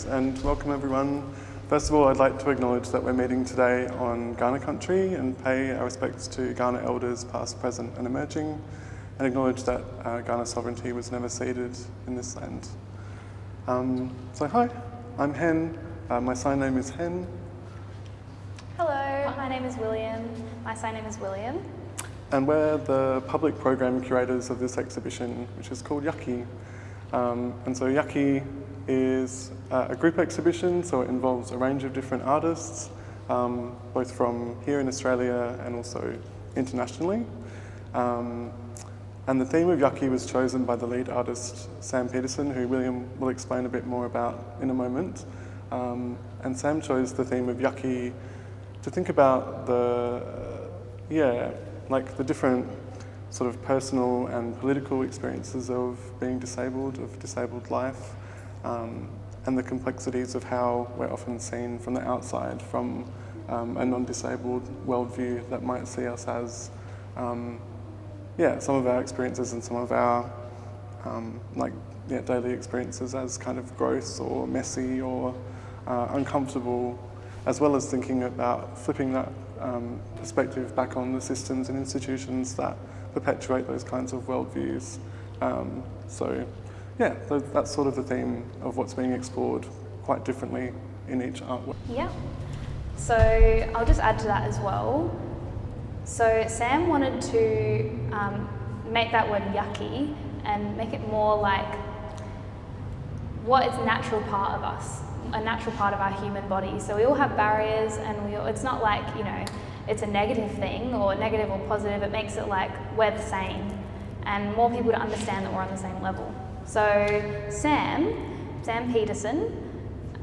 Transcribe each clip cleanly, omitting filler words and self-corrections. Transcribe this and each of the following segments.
Thanks, and welcome everyone. First of all, I'd like to acknowledge that we're meeting today on Kaurna country and pay our respects to Kaurna elders past, present and emerging, and acknowledge that Kaurna sovereignty was never ceded in this land. So hi, I'm Hen. My sign name is Hen. Hello, my name is William. My sign name is William. And we're the public program curators of this exhibition, which is called Yucky. And so Yucky is a group exhibition, so it involves a range of different artists, both from here in Australia and also internationally. And the theme of Yucky was chosen by the lead artist, Sam Petersen, who William will explain a bit more about in a moment. And Sam chose the theme of Yucky to think about the different sort of personal and political experiences of being disabled, of disabled life, and the complexities of how we're often seen from the outside, from a non-disabled worldview that might see us as, some of our experiences and some of our daily experiences as kind of gross or messy or uncomfortable, as well as thinking about flipping that perspective back on the systems and institutions that perpetuate those kinds of worldviews. So that's sort of the theme of what's being explored quite differently in each artwork. Yeah. So I'll just add to that as well. So Sam wanted to make that word yucky and make it more like what is a natural part of us, a natural part of our human body. So we all have barriers, and it's not like, it's a negative thing or negative or positive. It makes it like we're the same, and more people to understand that we're on the same level. So Sam Petersen,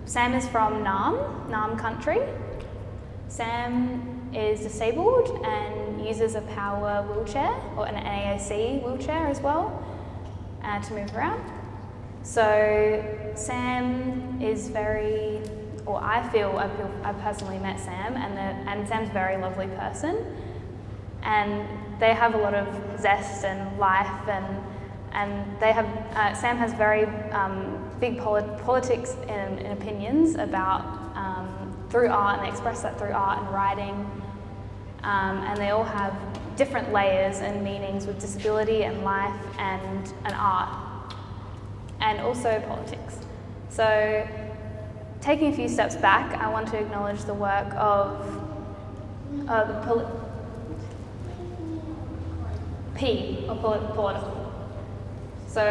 Sam is from Nam country. Sam is disabled and uses a power wheelchair, or an AAC wheelchair as well, to move around. So Sam is I personally met Sam, and Sam's a very lovely person, and they have a lot of zest and life, and they have Sam has very big politics and opinions about through art, and they express that through art and writing, and they all have different layers and meanings with disability and life and art, and also politics. So taking a few steps back, I want to acknowledge the work of political. So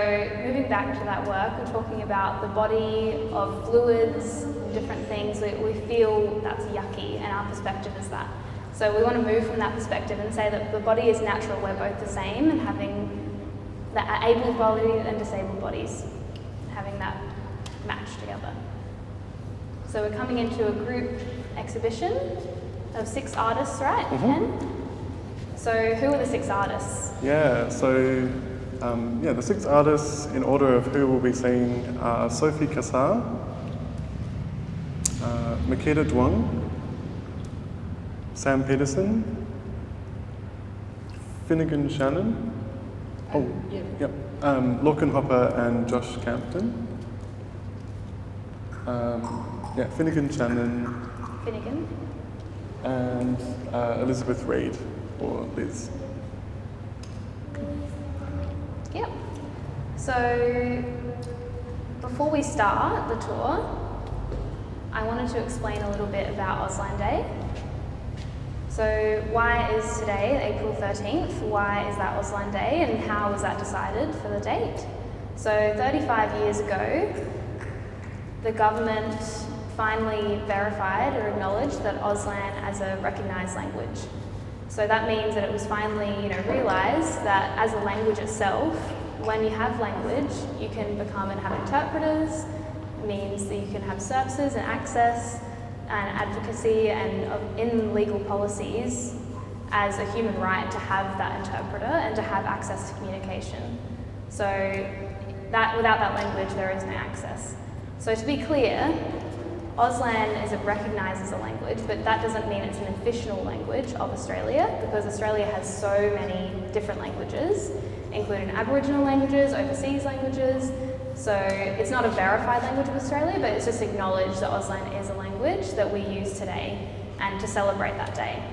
moving back to that work, we're talking about the body of fluids, different things. We feel that's yucky, and our perspective is that. So we want to move from that perspective and say that the body is natural, we're both the same, and having the able body and disabled bodies, having that match together. So we're coming into a group exhibition of 6 artists, right? Mm-hmm. So who are the 6 artists? The 6 artists in order of who we'll be seeing are Sophie Cassar, Makeda Duong, Sam Petersen, Finnegan Shannon, Lorcan Hopper and Josh Campton. Finnegan Shannon. Finnegan. And Elizabeth Reed, or Liz. Yep. So before we start the tour, I wanted to explain a little bit about Auslan Day. So why is today, April 13th, why is that Auslan Day, and how was that decided for the date? So 35 years ago, the government finally verified or acknowledged that Auslan as a recognised language. So that means that it was finally, realised that as a language itself, when you have language, you can become and have interpreters. It means that you can have services and access and advocacy and in legal policies as a human right to have that interpreter and to have access to communication. So that without that language, there is no access. So to be clear, Auslan is recognised as a language, but that doesn't mean it's an official language of Australia, because Australia has so many different languages, including Aboriginal languages, overseas languages. So it's not a verified language of Australia, but it's just acknowledged that Auslan is a language that we use today and to celebrate that day.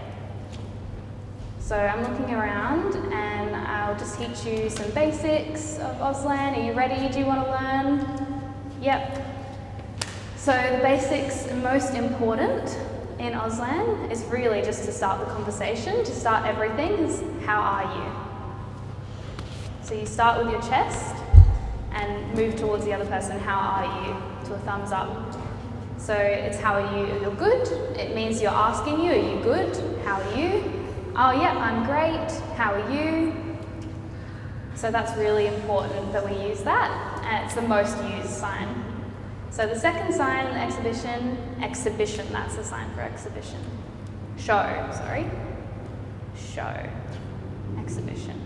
So I'm looking around and I'll just teach you some basics of Auslan. Are you ready? Do you want to learn? Yep. So the basics, most important in Auslan is really just to start the conversation, to start everything is how are you? So you start with your chest and move towards the other person, how are you? To a thumbs up. So it's how are you? You're good. It means you're asking you, are you good? How are you? Oh yeah, I'm great. How are you? So that's really important that we use that, and it's the most used sign. So the second sign in the exhibition, that's the sign for exhibition. Show, exhibition.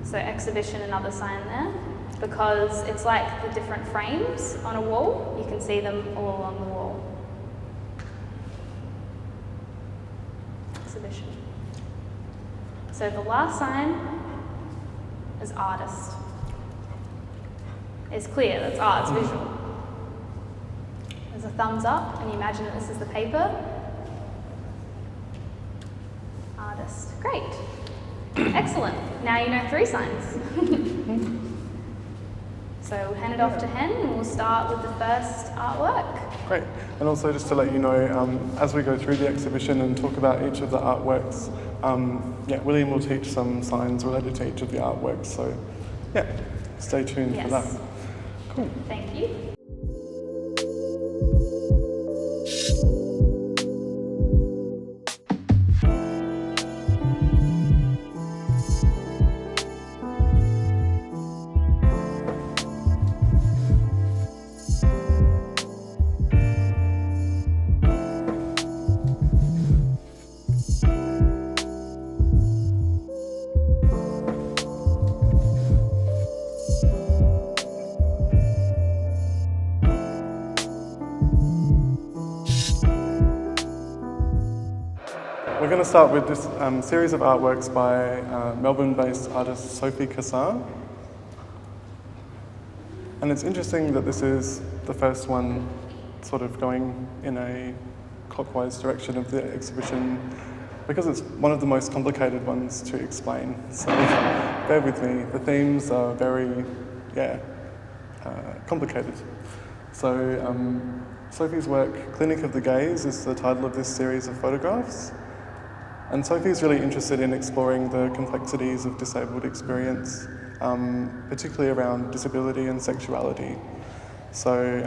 So exhibition, another sign there, because it's like the different frames on a wall. You can see them all along the wall. Exhibition. So the last sign is artist. It's clear, that's art, it's visual. There's a thumbs up, and you imagine that this is the paper. Artist, great. Excellent, now you know 3 signs. So we'll hand it off to Hen, and we'll start with the first artwork. Great, and also just to let you know, as we go through the exhibition and talk about each of the artworks, William will teach some signs related to each of the artworks, so yeah, stay tuned for that. Cool. Thank you. We're going to start with this series of artworks by Melbourne-based artist Sophie Cassar. And it's interesting that this is the first one sort of going in a clockwise direction of the exhibition because it's one of the most complicated ones to explain. So bear with me, the themes are very, complicated. So Sophie's work, Clinic of the Gaze, is the title of this series of photographs. And Sophie's really interested in exploring the complexities of disabled experience, particularly around disability and sexuality. So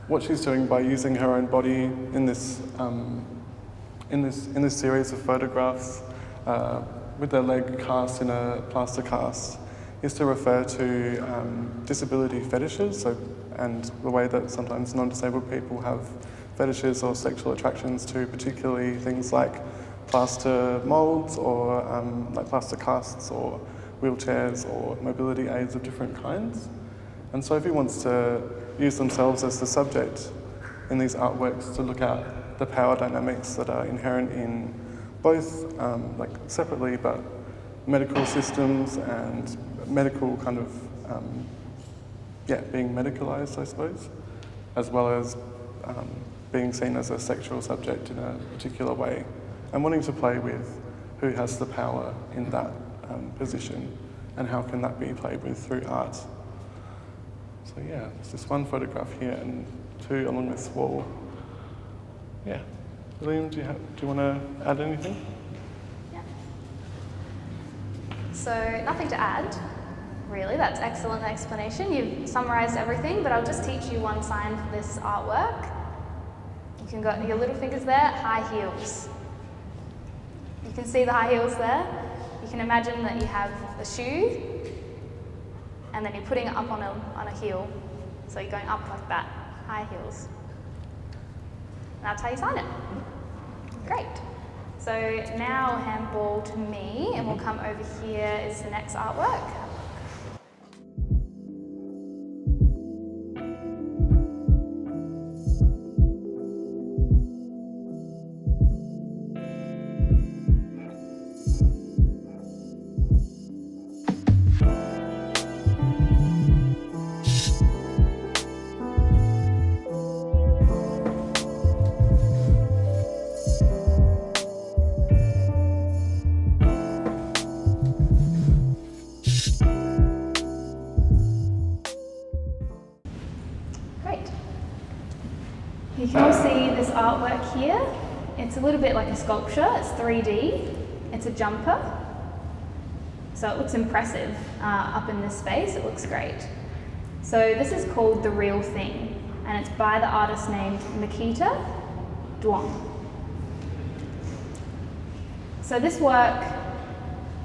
what she's doing by using her own body in this series of photographs with their leg cast in a plaster cast is to refer to disability fetishes, and the way that sometimes non-disabled people have fetishes or sexual attractions to particularly things like plaster moulds or like plaster casts or wheelchairs or mobility aids of different kinds. And Sophie wants to use themselves as the subject in these artworks to look at the power dynamics that are inherent in both, like separately, but medical systems and medical kind of, being medicalised, I suppose, as well as being seen as a sexual subject in a particular way, and wanting to play with who has the power in that position and how can that be played with through art. So yeah, there's this one photograph here and 2 along this wall. Yeah. William, do you want to add anything? Yeah. So nothing to add, really. That's excellent explanation. You've summarised everything, but I'll just teach you one sign for this artwork. You can got your little fingers there, high heels. You can see the high heels there. You can imagine that you have a shoe and then you're putting it up on a heel. So you're going up like that, high heels. That's how you sign it. Great. So now handball to me, and we'll come over here is the next artwork. You can all see this artwork here. It's a little bit like a sculpture. It's 3D. It's a jumper. So it looks impressive up in this space. It looks great. So this is called The Real Thing, and it's by the artist named Maggs and Hen Vaughan. So this work,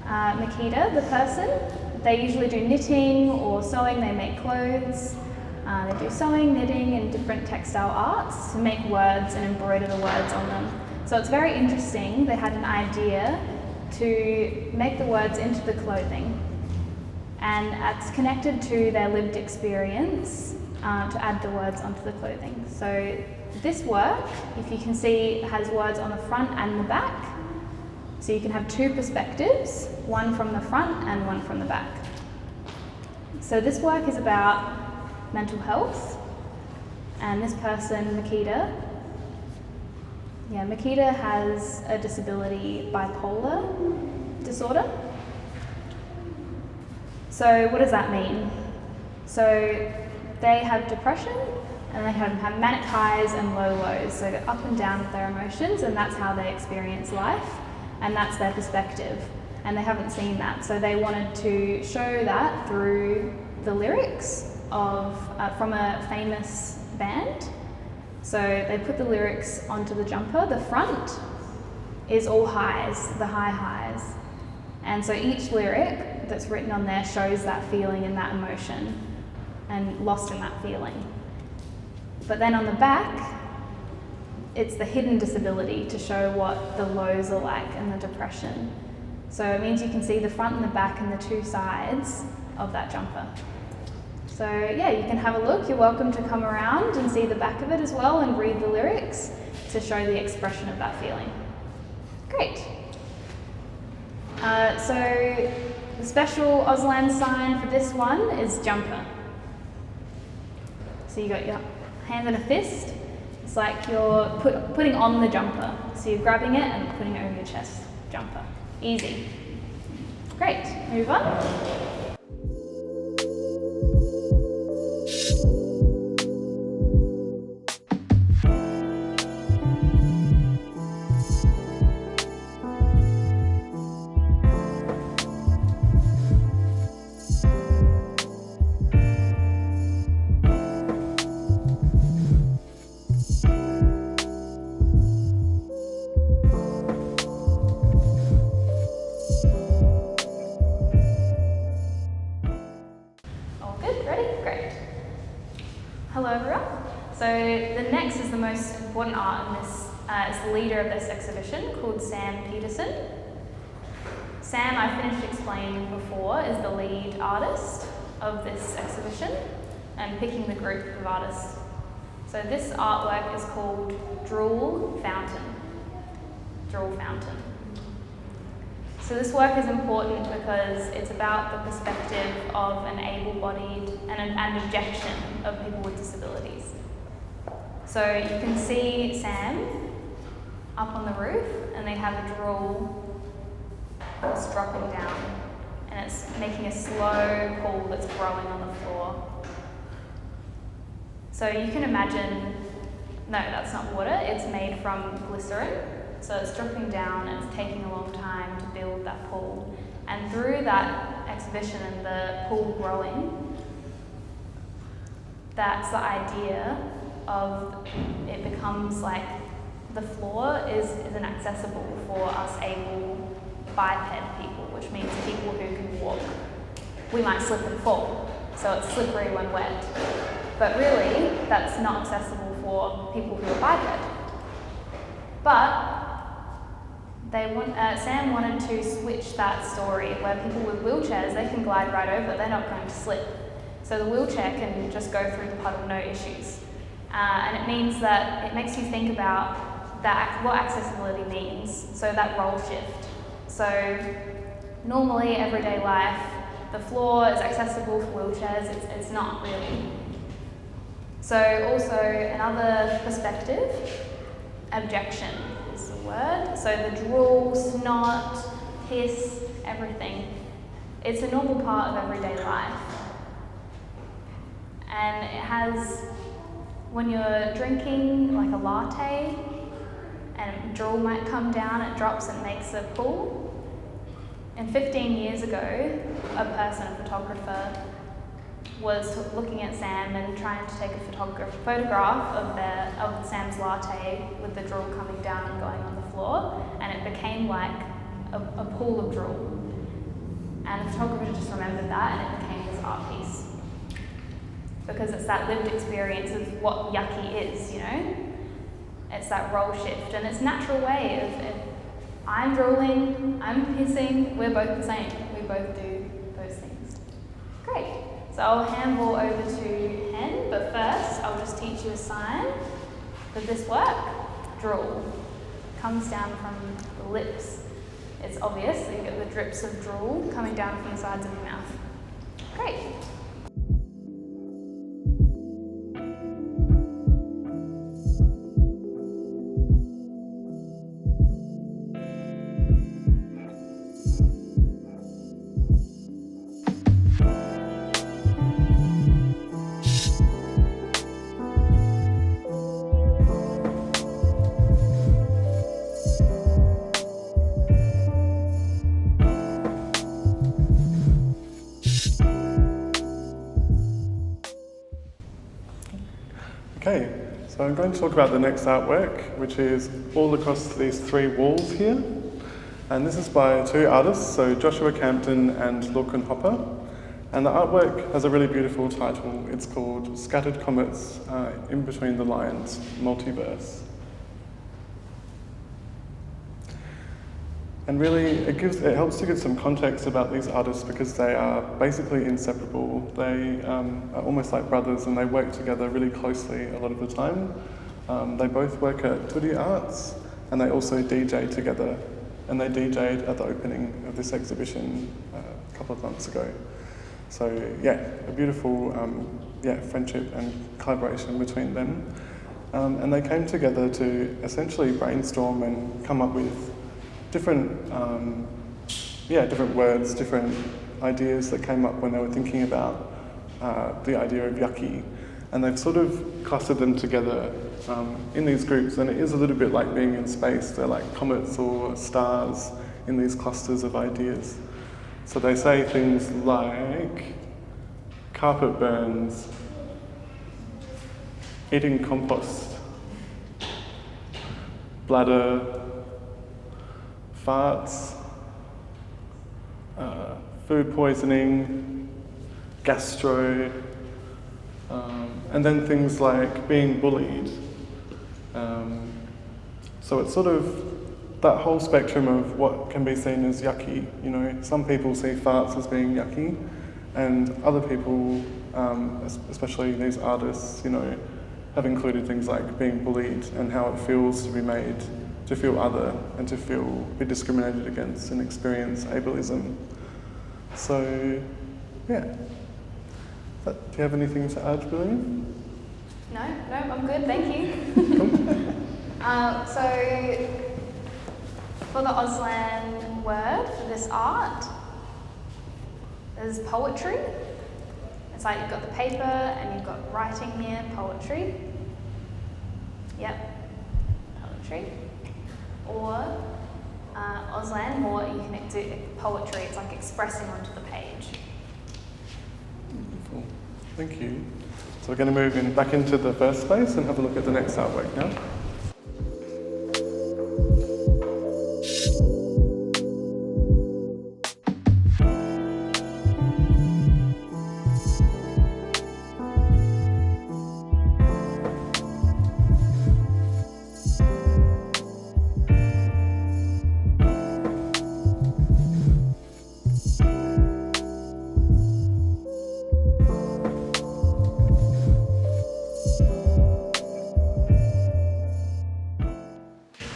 Makita, the person, they usually do knitting or sewing. They make clothes. They do sewing, knitting, and different textile arts to make words and embroider the words on them. So it's very interesting. They had an idea to make the words into the clothing, and it's connected to their lived experience to add the words onto the clothing. So this work, if you can see, has words on the front and the back. So you can have two perspectives, one from the front and one from the back. So this work is about mental health, and this person, Makita, Makita has a disability, bipolar disorder. So what does that mean? So they have depression, and they have manic highs and low lows, so they're up and down with their emotions, and that's how they experience life, and that's their perspective, and they haven't seen that. So they wanted to show that through the lyrics of from a famous band. So they put the lyrics onto the jumper. The front is all highs, the high highs. And so each lyric that's written on there shows that feeling and that emotion and lost in that feeling. But then on the back, it's the hidden disability to show what the lows are like and the depression. So it means you can see the front and the back and the two sides of that jumper. So yeah, you can have a look. You're welcome to come around and see the back of it as well and read the lyrics to show the expression of that feeling. Great. So the special Auslan sign for this one is jumper. So you got your hand in a fist. It's like you're putting on the jumper. So you're grabbing it and putting it over your chest. Jumper. Easy. Great. Move on. Hello everyone. So the next is the most important art in this, is the leader of this exhibition called Sam Petersen. Sam, I finished explaining before, is the lead artist of this exhibition and picking the group of artists. So this artwork is called Drool Fountain. Drool Fountain. So this work is important because it's about the perspective of an able-bodied and objection of people with disabilities. So you can see Sam up on the roof, and they have a drool that's dropping down, and it's making a slow pool that's growing on the floor. So you can imagine, no, that's not water, it's made from glycerin. So it's dropping down and it's taking a long time to build that pool. And through that exhibition and the pool growing, that's the idea of it becomes like the floor isn't accessible for us able biped people, which means people who can walk. We might slip and fall, so it's slippery when wet. But really, that's not accessible for people who are biped. But Sam wanted to switch that story where people with wheelchairs, they can glide right over, they're not going to slip. So the wheelchair can just go through the puddle, no issues. And it means that it makes you think about what accessibility means, so that role shift. So normally, everyday life, the floor is accessible for wheelchairs, it's not really. So also another perspective, objection. Word. So the drool, snot, piss, everything. It's a normal part of everyday life. And it has when you're drinking like a latte and drool might come down, it drops and makes a pool. And 15 years ago, a person, a photographer, was looking at Sam and trying to take a photograph of Sam's latte with the drool coming down and going on the floor, and it became like a pool of drool. And the photographer just remembered that, and it became his art piece. Because it's that lived experience of what yucky is, you know? It's that role shift, and it's a natural way of I'm drooling, I'm pissing, we're both the same. We both do those things. Great. So I'll handball over to Hen, but first I'll just teach you a sign for this work. Drool. Comes down from the lips. It's obvious, so you get the drips of drool coming down from the sides of your mouth. Great. Okay, so I'm going to talk about the next artwork, which is all across these 3 walls here. And this is by 2 artists, so Joshua Campton and Lorcan Hopper. And the artwork has a really beautiful title. It's called Scattered Comets in Between the Lines, Multiverse. And really, it helps to give some context about these artists because they are basically inseparable. They are almost like brothers, and they work together really closely a lot of the time. They both work at Tutti Arts, and they also DJ together. And they DJ'd at the opening of this exhibition a couple of months ago. So yeah, a beautiful friendship and collaboration between them. And they came together to essentially brainstorm and come up with different words, different ideas that came up when they were thinking about the idea of yucky. And they've sort of clustered them together in these groups, and it is a little bit like being in space. They're like comets or stars in these clusters of ideas. So they say things like carpet burns, eating compost, bladder, farts, food poisoning, gastro, and then things like being bullied. So it's sort of that whole spectrum of what can be seen as yucky. You know, some people see farts as being yucky, and other people, especially these artists, you know, have included things like being bullied and how it feels to be made to feel other and to be discriminated against and experience ableism. So, yeah. Do you have anything to add, William? No, I'm good, thank you. So, for the Auslan word for this art, there's poetry. It's like you've got the paper and you've got writing here, poetry. Yep, poetry. Or Auslan, or you can do poetry, it's like expressing onto the page. Wonderful, thank you. So we're going to move back into the first space and have a look at the next artwork now.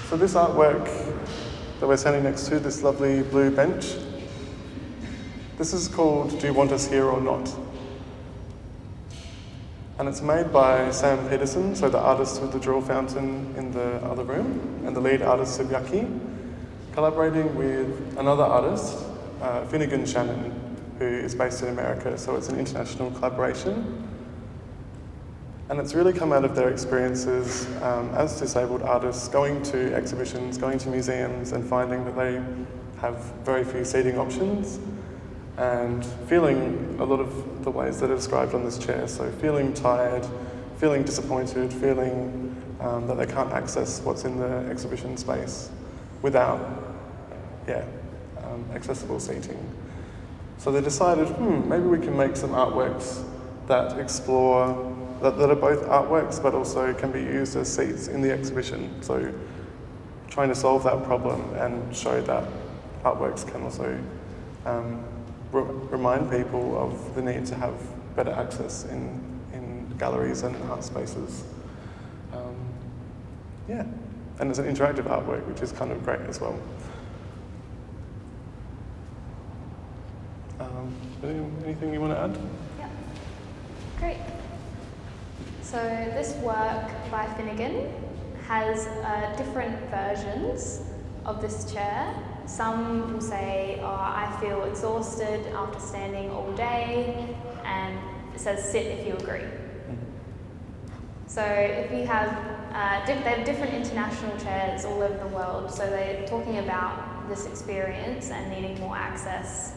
So this artwork that we're standing next to, this lovely blue bench, this is called Do You Want Us Here or Not? And it's made by Sam Petersen, so the artist with the drill fountain in the other room, and the lead artist of Yucky, collaborating with another artist, Finnegan Shannon, who is based in America, so it's an international collaboration. And it's really come out of their experiences as disabled artists, going to exhibitions, going to museums, and finding that they have very few seating options, and feeling a lot of the ways that are described on this chair. So feeling tired, feeling disappointed, feeling that they can't access what's in the exhibition space without, accessible seating. So they decided, maybe we can make some artworks that explore, that are both artworks but also can be used as seats in the exhibition. So trying to solve that problem and show that artworks can also remind people of the need to have better access in galleries and art spaces. And it's an interactive artwork, which is kind of great as well. Anything you want to add? Yeah, great. So this work by Finnegan has different versions of this chair. Some will say, I feel exhausted after standing all day, and it says sit if you agree. So if you have, they have different international chairs all over the world, so they're talking about this experience and needing more access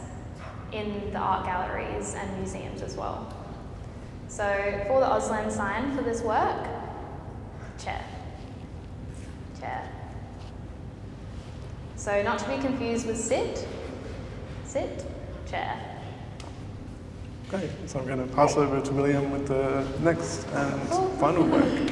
in the art galleries and museums as well. So for the Auslan sign for this work, chair. So not to be confused with sit, chair. Great, so I'm going to pass over to William with the next and final work.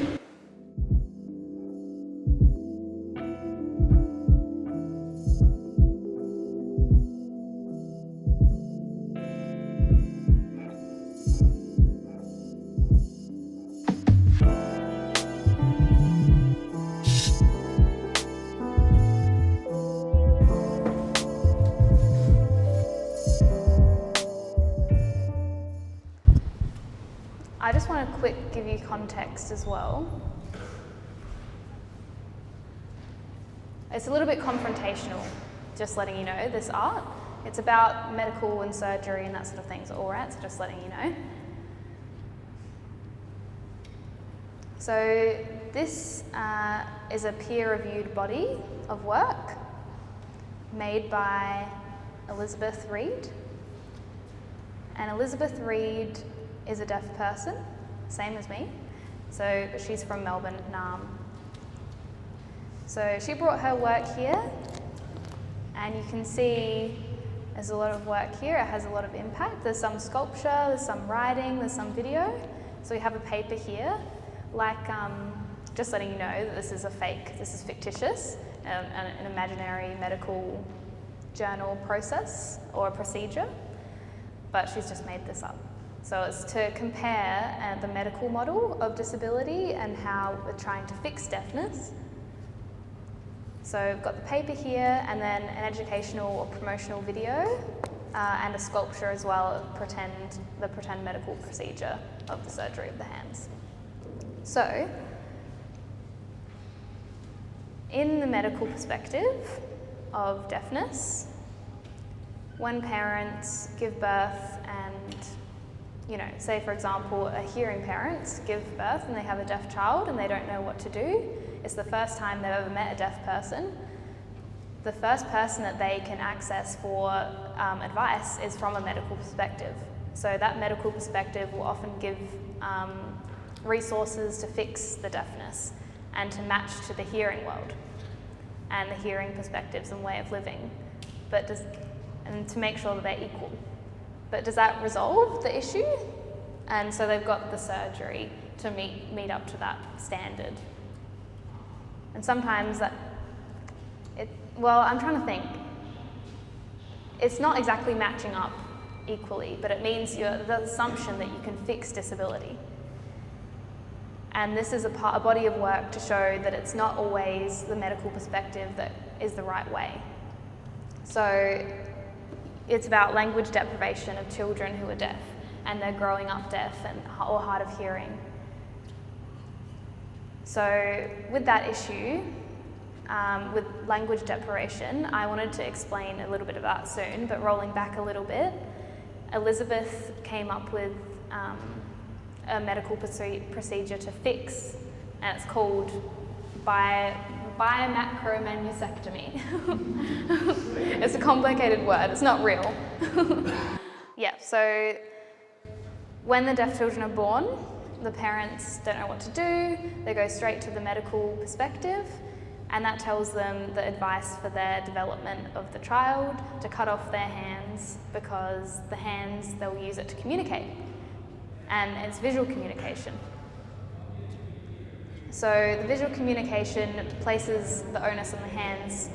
I just want to give you context as well. It's a little bit confrontational, just letting you know, this art. It's about medical and surgery and that sort of thing, so all right, so just letting you know. So this is a peer-reviewed body of work made by Elizabeth Reed. And Elizabeth Reed is a deaf person, same as me. But she's from Melbourne, Naarm. So she brought her work here, and you can see there's a lot of work here. It has a lot of impact. There's some sculpture, there's some writing, there's some video. So we have a paper here, just letting you know that this is this is fictitious, an imaginary medical journal process or a procedure, but she's just made this up. So it's to compare the medical model of disability and how we're trying to fix deafness. So we've got the paper here, and then an educational or promotional video, and a sculpture as well of the pretend medical procedure of the surgery of the hands. So, in the medical perspective of deafness, when parents give birth and, say for example, a hearing parent give birth and they have a deaf child and they don't know what to do, it's the first time they've ever met a deaf person. The first person that they can access for advice is from a medical perspective. So that medical perspective will often give resources to fix the deafness and to match to the hearing world and the hearing perspectives and way of living, and to make sure that they're equal. But does that resolve the issue? And so they've got the surgery to meet up to that standard. And sometimes I'm trying to think. It's not exactly matching up equally, but it means the assumption that you can fix disability. And this is a body of work to show that it's not always the medical perspective that is the right way. So it's about language deprivation of children who are deaf, and they're growing up deaf or hard of hearing. So with that issue, with language deprivation, I wanted to explain a little bit of that soon, but rolling back a little bit, Elizabeth came up with a medical procedure to fix, and it's called biomacromaniosectomy. It's a complicated word, it's not real. Yeah, so when the deaf children are born, the parents don't know what to do, they go straight to the medical perspective, and that tells them the advice for their development of the child, to cut off their hands, because the hands, they'll use it to communicate, and it's visual communication. So the visual communication places the onus on the hands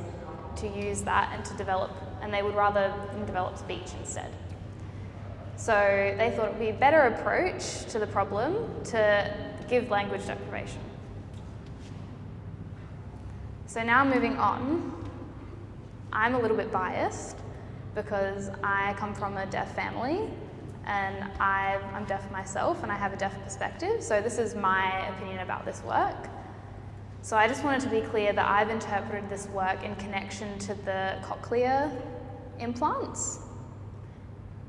to use that and to develop, and they would rather them develop speech instead. So they thought it would be a better approach to the problem to give language deprivation. So now moving on, I'm a little bit biased because I come from a deaf family and I'm deaf myself and I have a deaf perspective, so this is my opinion about this work. So I just wanted to be clear that I've interpreted this work in connection to the cochlear implants,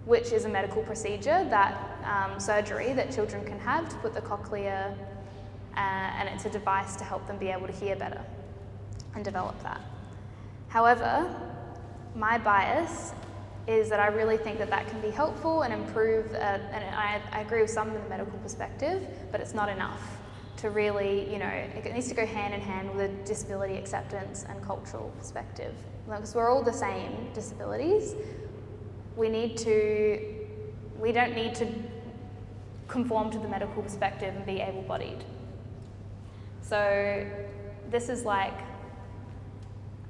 which is a medical procedure, that surgery that children can have to put the cochlea, and it's a device to help them be able to hear better and develop that. However, my bias is that I really think that that can be helpful and improve, and I agree with some in the medical perspective, but it's not enough to really, it needs to go hand in hand with a disability acceptance and cultural perspective. Because we're all the same disabilities, we don't need to conform to the medical perspective and be able-bodied. So this is like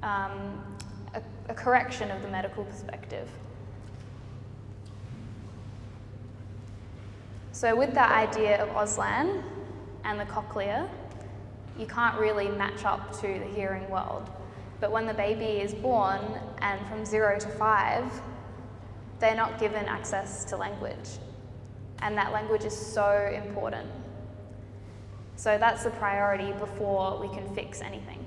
a correction of the medical perspective. So with that idea of Auslan and the cochlea, you can't really match up to the hearing world. But when the baby is born and from 0 to 5, they're not given access to language. And that language is so important. So that's the priority before we can fix anything.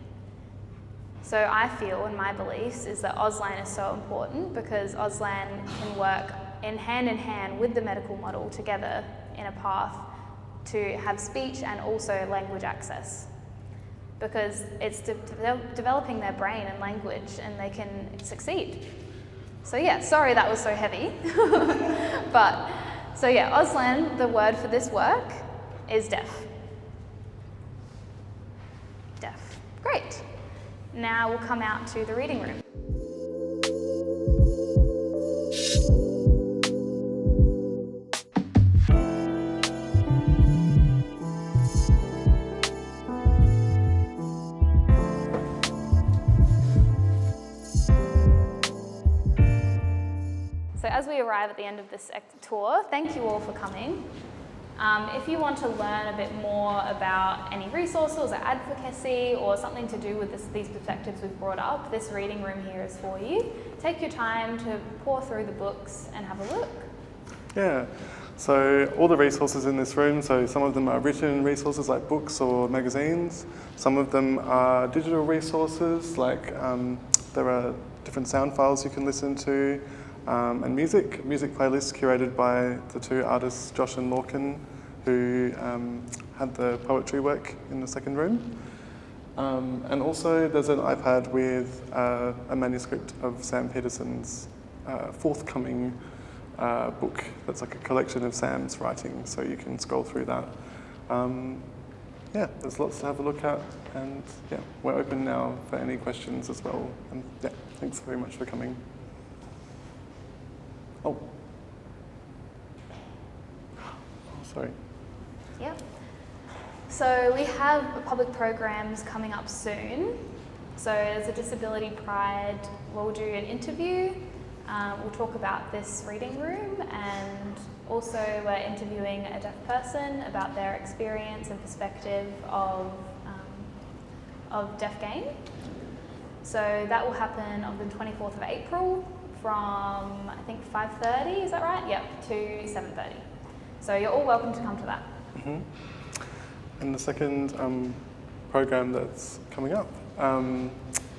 So I feel, and my beliefs, is that Auslan is so important because Auslan can work in hand with the medical model together in a path to have speech and also language access. Because it's developing their brain and language and they can succeed. So yeah, sorry that was so heavy. But, so yeah, Auslan, the word for this work is deaf. Deaf, great. Now we'll come out to the reading room. So as we arrive at the end of this tour, thank you all for coming. If you want to learn a bit more about any resources or advocacy or something to do with these perspectives we've brought up, this reading room here is for you. Take your time to pour through the books and have a look. Yeah, so all the resources in this room, so some of them are written resources like books or magazines. Some of them are digital resources, like there are different sound files you can listen to. And music playlists curated by the two artists, Josh and Lorcan, who had the poetry work in the second room. And also there's an iPad with a manuscript of Sam Petersen's forthcoming book that's like a collection of Sam's writing, so you can scroll through that. Yeah, there's lots to have a look at, and yeah, we're open now for any questions as well. And yeah, thanks very much for coming. Oh, sorry. Yep. So we have public programs coming up soon. So there's a Disability Pride, we'll do an interview. We'll talk about this reading room, and also we're interviewing a deaf person about their experience and perspective of deaf game. So that will happen on the 24th of April. From, I think, 5:30, is that right? Yep, to 7:30. So you're all welcome to come to that. Mm-hmm. And the second program that's coming up,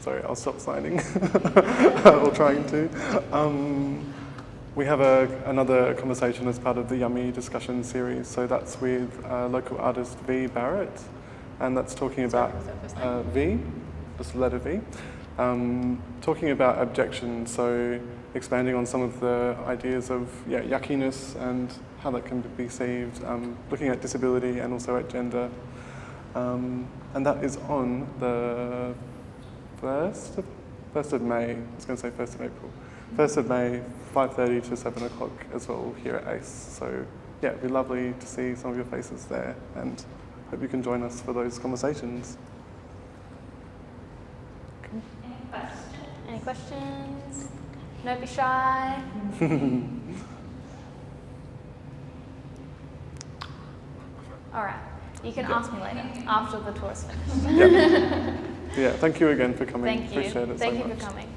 sorry, I'll stop sliding, or trying to. we have another conversation as part of the Yummy discussion series. So that's with local artist V Barrett, and that's talking about V, just the letter V, talking about objection. So expanding on some of the ideas of yuckiness and how that can be perceived, looking at disability and also at gender. And that is on the 1st of May, I was going to say 1st of April. 1st of May, 5:30 to 7 o'clock as well here at ACE. So yeah, it'd be lovely to see some of your faces there, and hope you can join us for those conversations. Okay. Any questions? Don't be shy. All right, you can ask me later, after the tour's finished. Yeah, thank you again for coming. Thank you. Appreciate it so much. Thank you for coming.